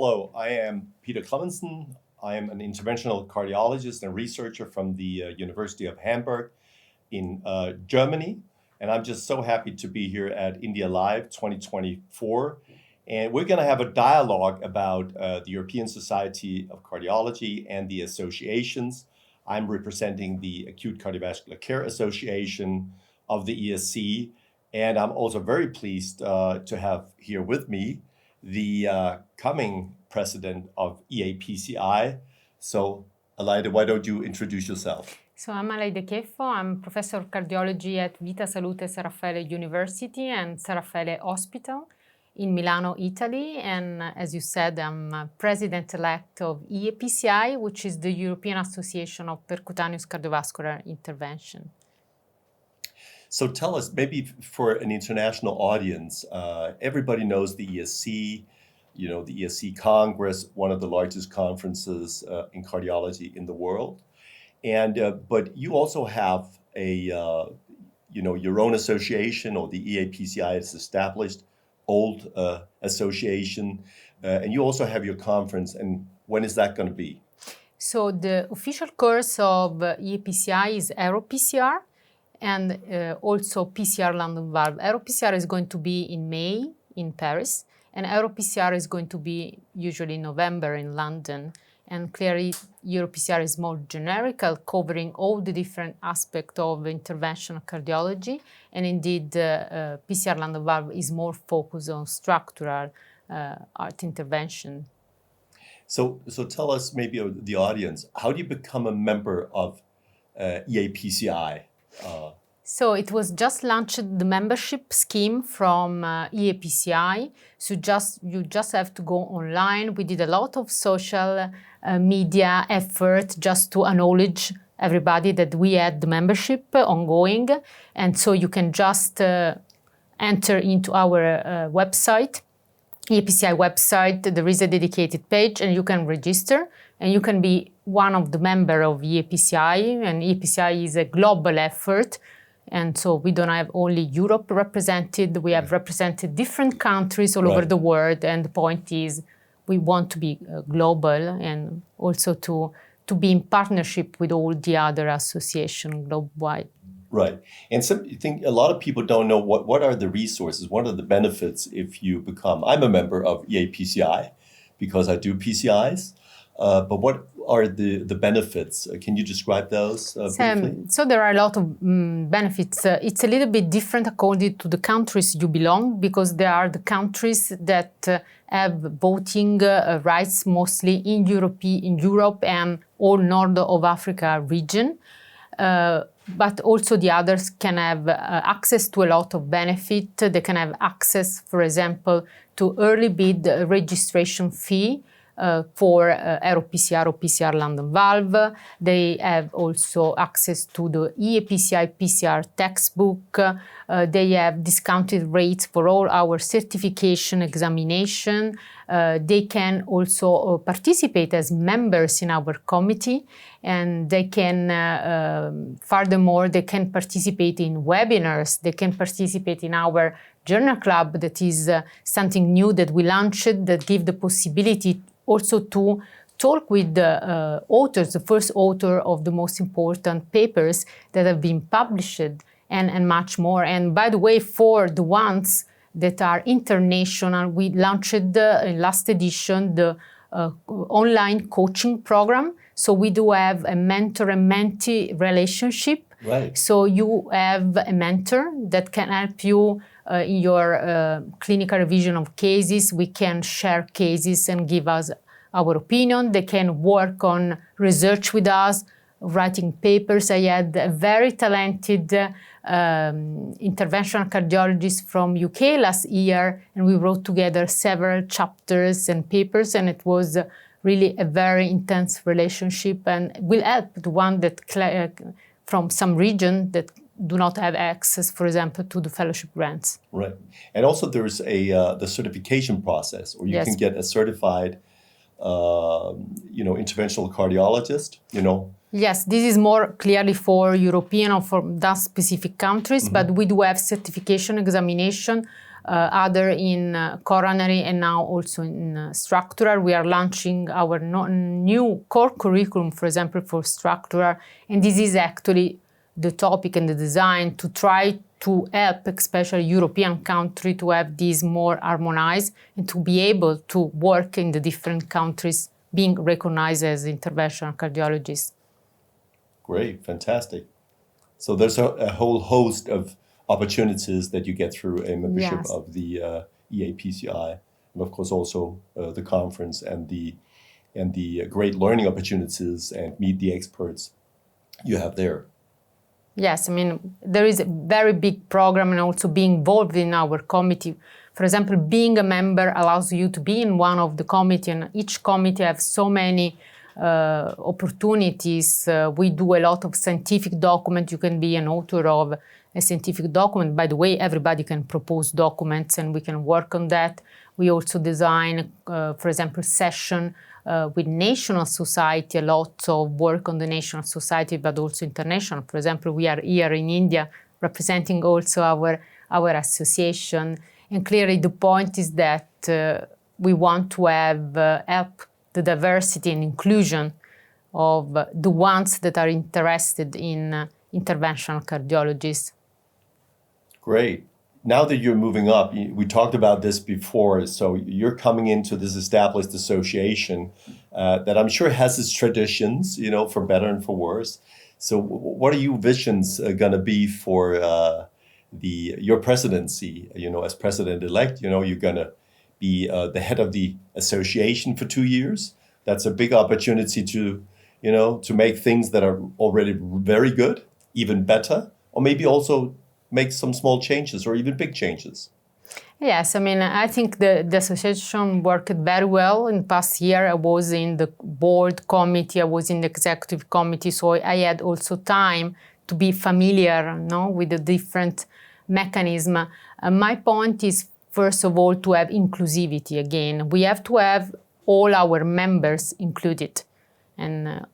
Hello, I am Peter Clemmensen. I am an interventional cardiologist and researcher from the University of Hamburg in Germany. And I'm just so happy to be here at India Live 2024. And we're going to have a dialogue about the European Society of Cardiology and the associations. I'm representing the Acute Cardiovascular Care Association of the ESC. And I'm also very pleased to have here with me the coming president of EAPCI. So, Alaide, why don't you introduce yourself? So I'm Alaide Chieffo. I'm Professor of Cardiology at Vita Salute San Raffaele University and San Raffaele Hospital in Milano, Italy. And as you said, I'm President-elect of EAPCI, which is the European Association of Percutaneous Cardiovascular Intervention. So tell us, maybe for an international audience, everybody knows the ESC, the ESC Congress, one of the largest conferences in cardiology in the world. And but you also have your own association, or the EAPCI is established, old association, and you also have your conference. And when is that going to be? So the official course of EAPCI is AeroPCR. And also PCR London Valve. AeroPCR is going to be in May in Paris, and AeroPCR is going to be usually in November in London. And clearly, EuroPCR is more generic, covering all the different aspects of interventional cardiology. And indeed, PCR London Valve is more focused on structural heart intervention. So tell us, maybe the audience, how do you become a member of EAPCI? So it was just launched, the membership scheme from EAPCI. So you just have to go online. We did a lot of social media effort just to acknowledge everybody that we had the membership ongoing. And so you can just enter into our website, EAPCI website. There is a dedicated page and you can register and you can be one of the members of EAPCI, and EAPCI is a global effort. And so we don't have only Europe represented, we have represented different countries all over the world. And the point is we want to be global and also to be in partnership with all the other associations globe-wide. Right. And I think a lot of people don't know what are the resources, what are the benefits if you become, I'm a member of EAPCI because I do PCIs. But what are the benefits? Can you describe those briefly? So there are a lot of benefits. It's a little bit different according to the countries you belong, because there are the countries that have voting rights mostly in Europe and all North of Africa region. But also the others can have access to a lot of benefit. They can have access, for example, to early bid registration fee for AeroPCR or PCR London Valve. They have also access to the EAPCI PCR textbook. They have discounted rates for all our certification examination. They can also participate as members in our committee, and they can, furthermore, they can participate in webinars. They can participate in our journal club, that is something new that we launched that give the possibility also to talk with the authors, the first author of the most important papers that have been published, and much more. And by the way, for the ones that are international, we launched in last edition the online coaching program. So we do have a mentor and mentee relationship. Right. So you have a mentor that can help you in your clinical revision of cases. We can share cases and give us our opinion. They can work on research with us, writing papers. I had a very talented interventional cardiologist from UK last year, and we wrote together several chapters and papers, and it was really a very intense relationship, and will help the one that from some region that do not have access, for example, to the fellowship grants. Right. And also there's the certification process, or you can get a certified interventional cardiologist, Yes, this is more clearly for European or for that specific countries, but we do have certification examination other in coronary, and now also in structural. We are launching our new core curriculum, for example, for structural, and this is actually the topic and the design to try to help, especially European countries, to have this more harmonized and to be able to work in the different countries being recognized as interventional cardiologists. Great, fantastic. So there's a whole host of opportunities that you get through a membership Yes. of the EAPCI, and of course also the conference and the great learning opportunities and meet the experts you have there. Yes, I mean, there is a very big program, and also being involved in our committee. For example, being a member allows you to be in one of the committee, and each committee has so many opportunities. We do a lot of scientific document. You can be an author of a scientific document. By the way, everybody can propose documents, and we can work on that. We also design, for example, session with national society, a lot of work on the national society, but also international. For example, we are here in India representing also our association. And clearly the point is that we want to have help the diversity and inclusion of the ones that are interested in interventional cardiologists. Great. Now that you're moving up, we talked about this before, so you're coming into this established association that I'm sure has its traditions, for better and for worse. So what are your visions going to be for your presidency? As president-elect, you're going to be the head of the association for 2 years. That's a big opportunity to make things that are already very good even better, or maybe also make some small changes or even big changes. Yes, I mean, I think the association worked very well. In the past year, I was in the board committee, I was in the executive committee, so I had also time to be familiar with the different mechanisms. My point is, first of all, to have inclusivity again. We have to have all our members included, and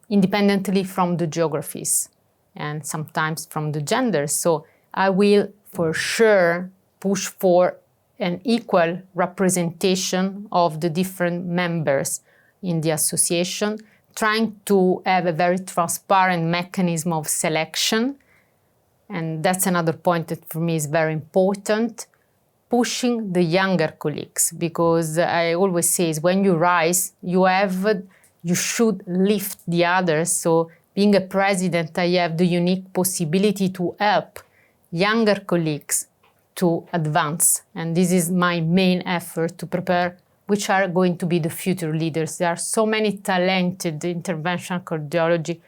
independently from the geographies and sometimes from the genders. So I will for sure push for an equal representation of the different members in the association, trying to have a very transparent mechanism of selection. And that's another point that for me is very important, pushing the younger colleagues, because I always say is when you rise, you should lift the others. So being a president, I have the unique possibility to help younger colleagues to advance. And this is my main effort to prepare which are going to be the future leaders. There are so many talented interventional cardiology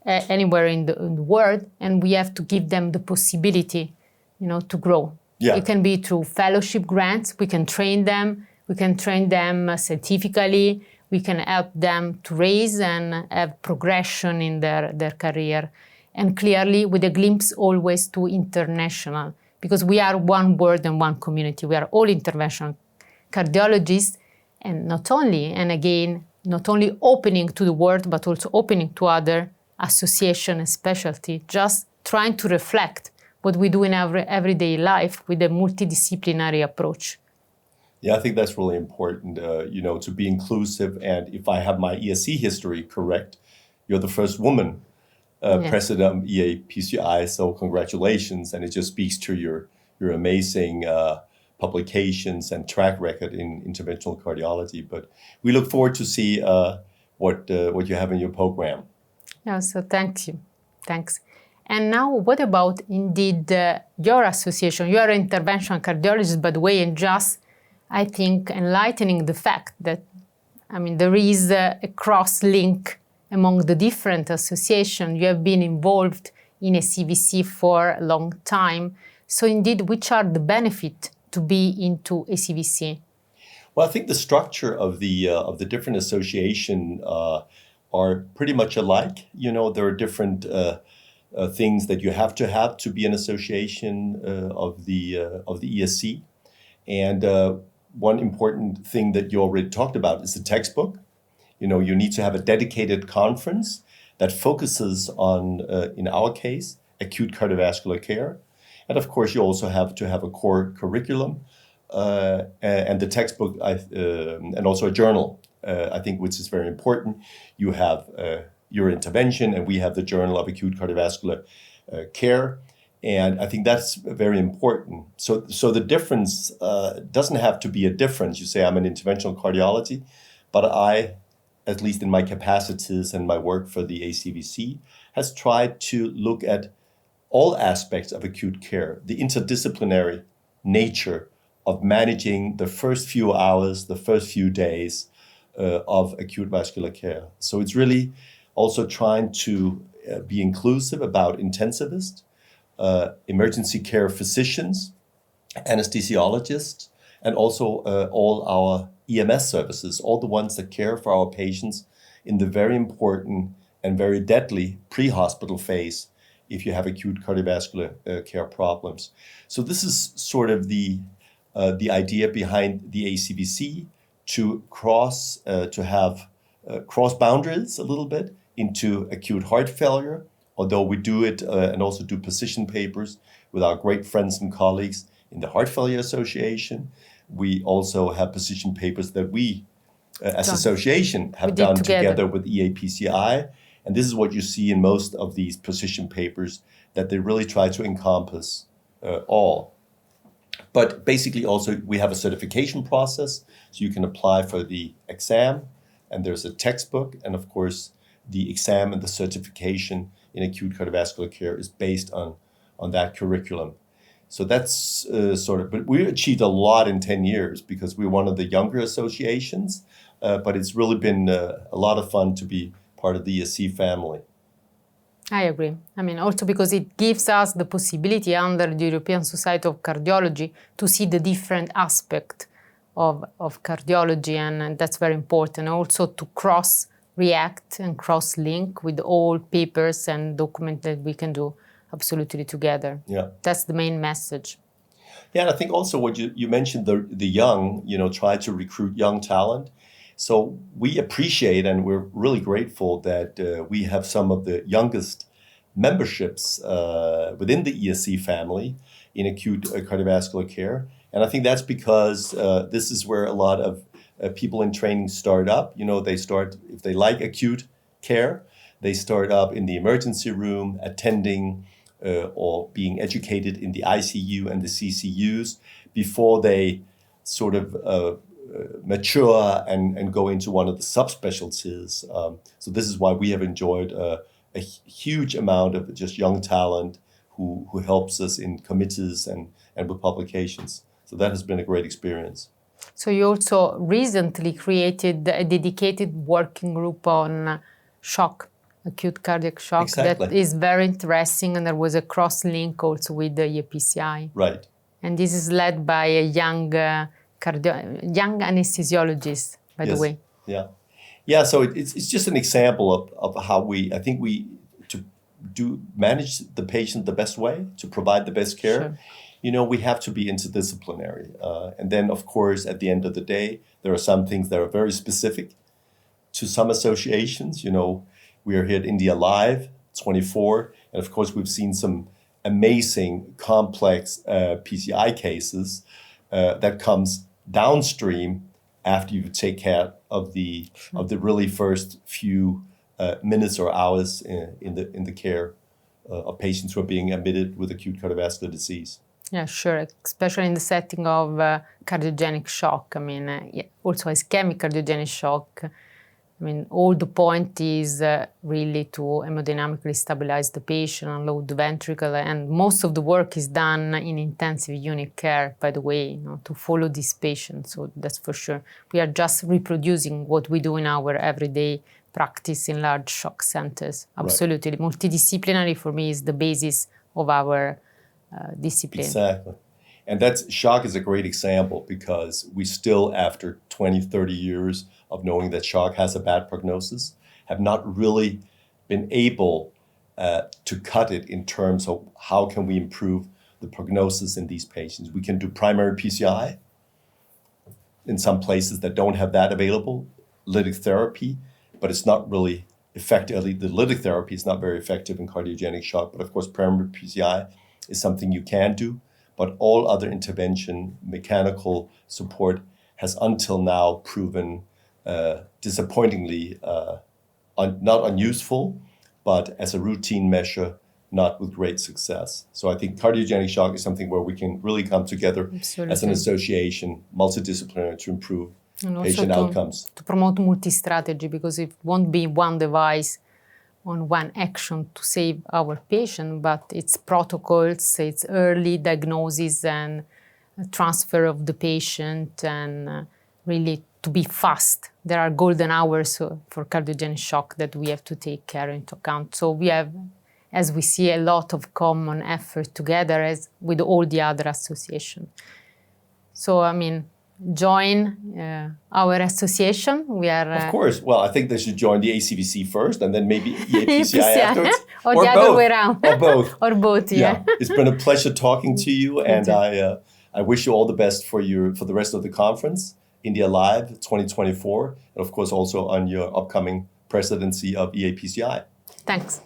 anywhere in the world, and we have to give them the possibility, to grow. Yeah. It can be through fellowship grants. We can train them. We can train them scientifically. We can help them to raise and have progression in their career. And clearly with a glimpse always to international, because we are one world and one community. We are all interventional cardiologists, and not only opening to the world, but also opening to other association and specialty, just trying to reflect what we do in our everyday life with a multidisciplinary approach. Yeah, I think that's really important, to be inclusive. And if I have my ESC history correct, you're the first woman president of EAPCI, so congratulations. And it just speaks to your amazing publications and track record in interventional cardiology. But we look forward to see what you have in your program. Yeah, so thank you. Thanks. And now what about indeed your association? You are an interventional cardiologist, by the way, and just, I think, enlightening the fact that, there is a cross-link among the different associations. You have been involved in ACVC for a long time. So indeed, which are the benefits to be into ACVC? Well, I think the structure of the different association are pretty much alike. There are different things that you have to be an association of the ESC. And one important thing that you already talked about is the textbook. You need to have a dedicated conference that focuses on, in our case, acute cardiovascular care. And of course, you also have to have a core curriculum and the textbook, and also a journal, I think, which is very important. You have your intervention, and we have the Journal of Acute Cardiovascular Care. And I think that's very important. So the difference doesn't have to be a difference. You say I'm an interventional cardiology, but I, at least in my capacities and my work for the ACVC, has tried to look at all aspects of acute care, the interdisciplinary nature of managing the first few hours, the first few days of acute vascular care. So it's really also trying to be inclusive about intensivists, emergency care physicians, anesthesiologists, and also all our EMS services, all the ones that care for our patients in the very important and very deadly pre-hospital phase if you have acute cardiovascular care problems. So this is sort of the idea behind the ACVC, to cross boundaries a little bit into acute heart failure, although we do it and also do position papers with our great friends and colleagues in the Heart Failure Association. We also have position papers that we, as association, have done together with EAPCI. And this is what you see in most of these position papers, that they really try to encompass all. But basically also we have a certification process, so you can apply for the exam, and there's a textbook, and of course the exam and the certification in acute cardiovascular care is based on that curriculum. So that's but we achieved a lot in 10 years because we're one of the younger associations, but it's really been a lot of fun to be part of the ESC family. I agree. I mean, also because it gives us the possibility under the European Society of Cardiology to see the different aspect of cardiology, and that's very important. Also to cross-react and cross-link with all papers and documents that we can do absolutely together. Yeah. That's the main message. Yeah, and I think also what you mentioned, the young, try to recruit young talent. So we appreciate and we're really grateful that we have some of the youngest memberships within the ESC family in acute cardiovascular care. And I think that's because this is where a lot of people in training start up. They start, if they like acute care, they start up in the emergency room, attending or being educated in the ICU and the CCUs before they sort of mature and go into one of the subspecialties. So this is why we have enjoyed a huge amount of just young talent who helps us in committees and with publications. So that has been a great experience. So you also recently created a dedicated working group on shock, acute cardiac shock. Exactly. That is very interesting, and there was a cross-link also with the EAPCI. Right. And this is led by a young anesthesiologist, by the way. Yeah. So it's just an example of how I think we manage the patient the best way, to provide the best care. Sure. We have to be interdisciplinary. And then, of course, at the end of the day, there are some things that are very specific to some associations. We are here at India Live 24, and of course, we've seen some amazing, complex PCI cases that comes downstream after you take care of the really first few minutes or hours in the care of patients who are being admitted with acute cardiovascular disease. Yeah, sure, especially in the setting of cardiogenic shock. I mean, also ischemic cardiogenic shock. I mean, all the point is really to hemodynamically stabilize the patient, unload the ventricle, and most of the work is done in intensive unit care, by the way, to follow these patients. So that's for sure. We are just reproducing what we do in our everyday practice in large shock centers. Absolutely. Right. Multidisciplinary for me is the basis of our discipline. Exactly. And shock is a great example because we still, after 20, 30 years of knowing that shock has a bad prognosis, have not really been able to cut it in terms of how can we improve the prognosis in these patients. We can do primary PCI in some places that don't have that available, lytic therapy, but it's not really effective. The lytic therapy is not very effective in cardiogenic shock, but of course primary PCI is something you can do, but all other intervention, mechanical support, has until now proven disappointingly not unuseful, but as a routine measure, not with great success. So I think cardiogenic shock is something where we can really come together as an association, multidisciplinary, to improve patient outcomes. To promote multi-strategy, because it won't be one device on one action to save our patient, but it's protocols, it's early diagnosis and transfer of the patient, and really to be fast. There are golden hours for cardiogenic shock that we have to take care into account. So we have, as we see, a lot of common effort together as with all the other associations. So, I mean, join our association. We are... Of course. Well, I think they should join the ACVC first and then maybe EAPCI afterwards. Or the other way around. Or both. Or both, yeah. It's been a pleasure talking to you, and I wish you all the best for the rest of the conference, India Live 2024, and of course also on your upcoming presidency of EAPCI. Thanks.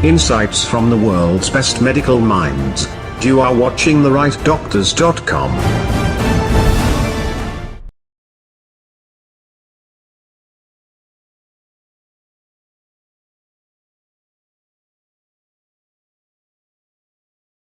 Insights from the world's best medical minds. You are watching TheRightDoctors.com.